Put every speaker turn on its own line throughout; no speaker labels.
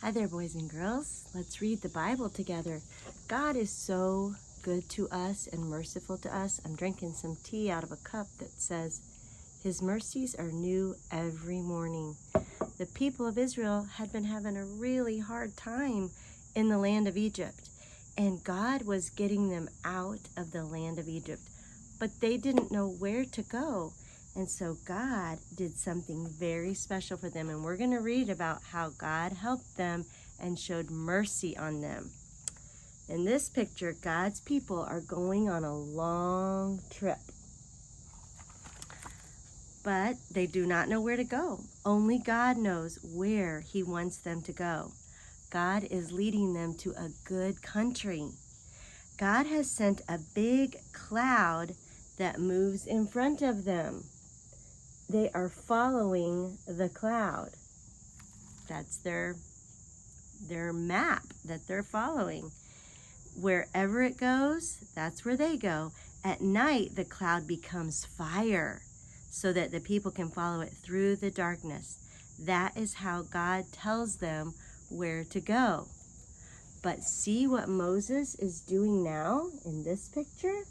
Hi there, boys and girls. Let's read the Bible together. God is so good to us and merciful to us. I'm drinking some tea out of a cup that says, His mercies are new every morning. The people of Israel had been having a really hard time in the land of Egypt, and God was getting them out of the land of Egypt, but they didn't know where to go. And so God did something very special for them. And we're going to read about how God helped them and showed mercy on them. In this picture, God's people are going on a long trip. But they do not know where to go. Only God knows where He wants them to go. God is leading them to a good country. God has sent a big cloud that moves in front of them. They are following the cloud. That's their map that they're following. Wherever it goes, that's where they go. At night, the cloud becomes fire so that the people can follow it through the darkness. That is how God tells them where to go. But see what Moses is doing now in this picture?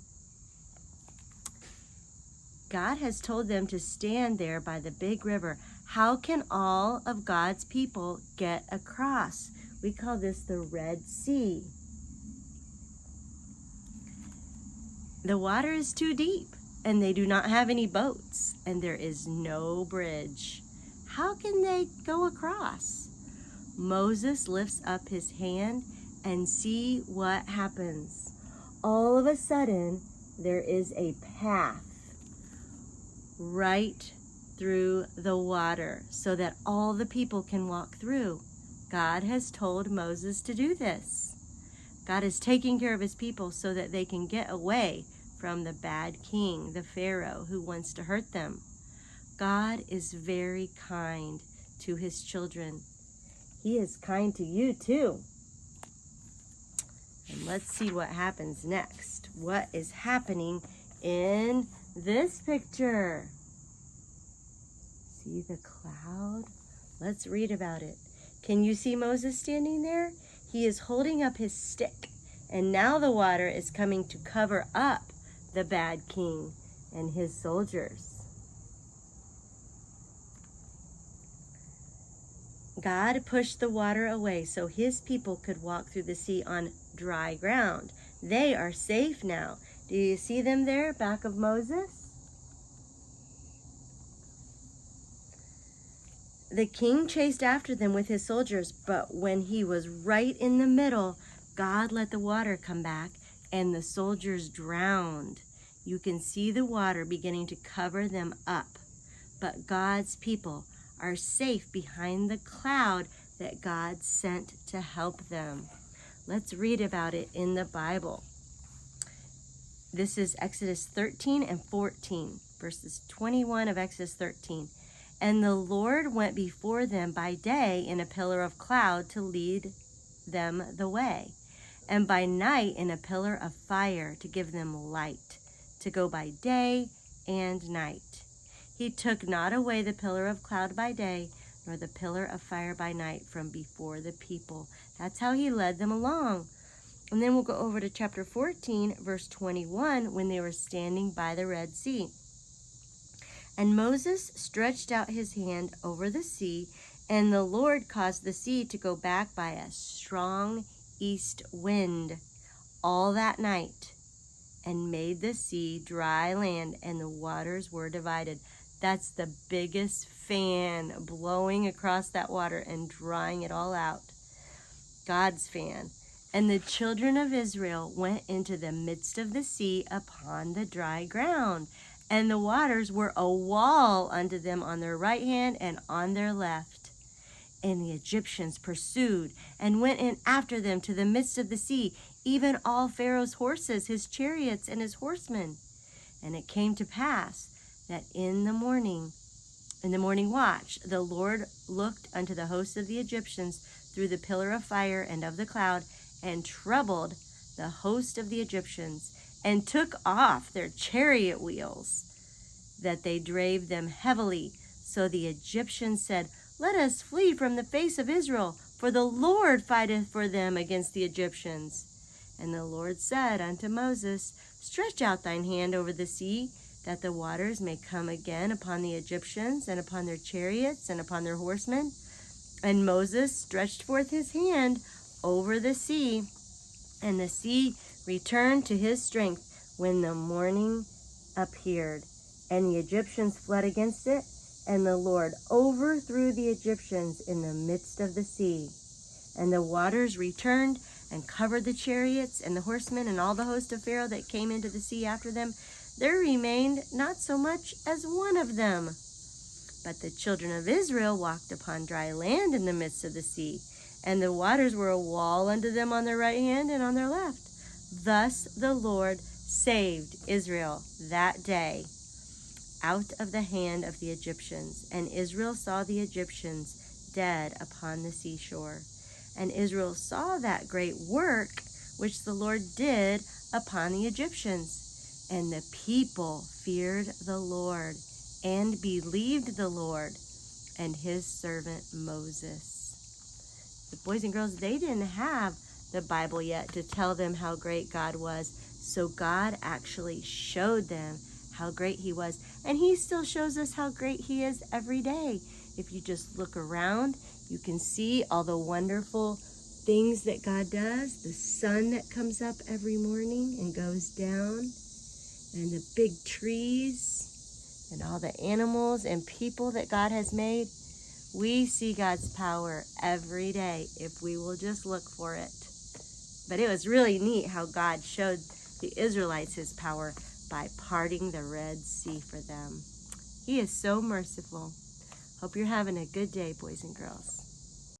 God has told them to stand there by the big river. How can all of God's people get across? We call this the Red Sea. The water is too deep, and they do not have any boats, and there is no bridge. How can they go across? Moses lifts up his hand, and see what happens. All of a sudden, there is a path right through the water so that all the people can walk through. God has told Moses to do this. God is taking care of His people so that they can get away from the bad king, the Pharaoh, who wants to hurt them. God is very kind to His children. He is kind to you too. And let's see what happens next. What is happening in this picture? See the cloud? Let's read about it. Can you see Moses standing there? He is holding up his stick, and now the water is coming to cover up the bad king and his soldiers. God pushed the water away so His people could walk through the sea on dry ground. They are safe now. Do you see them there, back of Moses? The king chased after them with his soldiers, but when he was right in the middle, God let the water come back, and the soldiers drowned. You can see the water beginning to cover them up, but God's people are safe behind the cloud that God sent to help them. Let's read about it in the Bible. This is Exodus 13 and 14, verses 21 of Exodus 13. And the Lord went before them by day in a pillar of cloud to lead them the way, and by night in a pillar of fire to give them light, to go by day and night. He took not away the pillar of cloud by day, nor the pillar of fire by night from before the people. That's how He led them along. And then we'll go over to chapter 14, verse 21, when they were standing by the Red Sea. And Moses stretched out his hand over the sea, and the Lord caused the sea to go back by a strong east wind all that night, and made the sea dry land, and the waters were divided. That's the biggest fan blowing across that water and drying it all out. God's fan. And the children of Israel went into the midst of the sea upon the dry ground, and the waters were a wall unto them on their right hand and on their left. And the Egyptians pursued and went in after them to the midst of the sea, even all Pharaoh's horses, his chariots, and his horsemen. And it came to pass that in the morning watch, the Lord looked unto the host of the Egyptians through the pillar of fire and of the cloud, and troubled the host of the Egyptians, and took off their chariot wheels, that they drave them heavily. So the Egyptians said, Let us flee from the face of Israel, For the Lord fighteth for them against the Egyptians. And the Lord said unto Moses, Stretch out thine hand over the sea, that the waters may come again upon the Egyptians, and upon their chariots, and upon their horsemen. And Moses stretched forth his hand over the sea, and the sea returned to his strength when the morning appeared. And the Egyptians fled against it, and the Lord overthrew the Egyptians in the midst of the sea. And the waters returned and covered the chariots and the horsemen and all the host of Pharaoh that came into the sea after them. There remained not so much as one of them. But the children of Israel walked upon dry land in the midst of the sea, and the waters were a wall unto them on their right hand and on their left. Thus the Lord saved Israel that day out of the hand of the Egyptians. And Israel saw the Egyptians dead upon the seashore. And Israel saw that great work which the Lord did upon the Egyptians. And the people feared the Lord and believed the Lord and his servant Moses. The boys and girls, they didn't have the Bible yet to tell them how great God was. So God actually showed them how great he was. And he still shows us how great he is every day. If you just look around, you can see all the wonderful things that God does. The sun that comes up every morning and goes down, and the big trees, and all the animals and people that God has made. We see God's power every day if we will just look for it. But it was really neat how God showed the Israelites his power by parting the Red Sea for them. He is so merciful. Hope you're having a good day, boys and girls.